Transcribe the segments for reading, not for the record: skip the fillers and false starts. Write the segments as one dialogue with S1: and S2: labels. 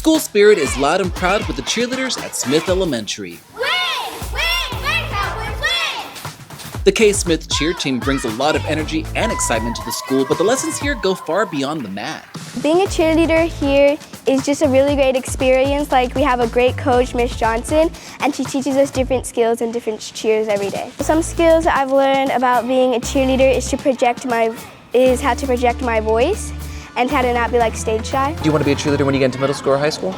S1: school spirit is loud and proud with the cheerleaders at Smith Elementary. The K. Smith cheer team brings a lot of energy and excitement to the school, but the lessons here go far beyond the mat.
S2: Being a cheerleader here is just a really great experience. Like, we have a great coach, Miss Johnson, and she teaches us different skills and different cheers every day. Some skills that I've learned about being a cheerleader is how to project my voice and how to not be like stage shy.
S3: Do you want to be a cheerleader when you get into middle school or high school?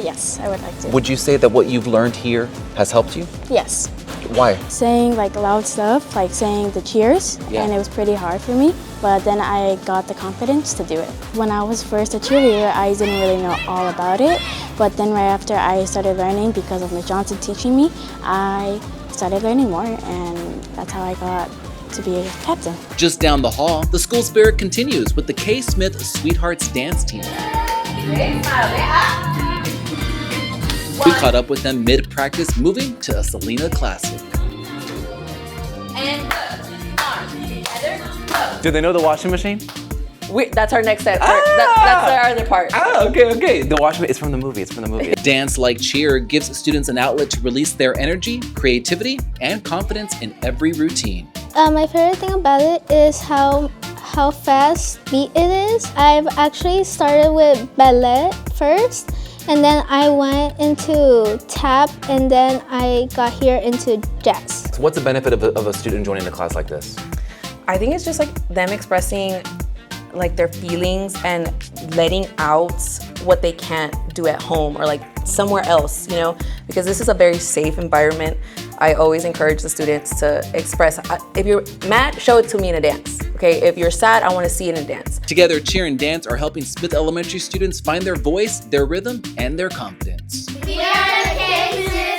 S4: Yes, I would like to.
S3: Would you say that what you've learned here has helped you?
S4: Yes.
S3: Why?
S4: Saying like loud stuff, like saying the cheers,
S3: Yeah.
S4: and it was pretty hard for me, but then I got the confidence to do it. When I was first a cheerleader, I didn't really know all about it, but then right after I started learning because of Ms. Johnson teaching me, I started learning more, and that's how I got to be a captain.
S1: Just down the hall, the school spirit continues with the K. Smith Sweethearts dance team. We caught up with them mid-practice, moving to a Selena classic.
S3: Do they know the washing machine?
S5: That's our next step. That's our other part.
S3: Okay. The washing machine, it's from the movie.
S1: Dance Like Cheer gives students an outlet to release their energy, creativity, and confidence in every routine.
S6: My favorite thing about it is how fast beat it is. I've actually started with ballet first, and then I went into tap, and then I got here into jazz.
S3: So what's the benefit of a student joining a class like this?
S5: I think it's just like them expressing like their feelings and letting out what they can't do at home or like somewhere else, you know, because this is a very safe environment. I always encourage the students to express. If you're mad, show it to me in a dance. Okay, if you're sad, I want to see it in a dance.
S1: Together, cheer and dance are helping Smith Elementary students find their voice, their rhythm, and their confidence.
S2: We are the K. Smith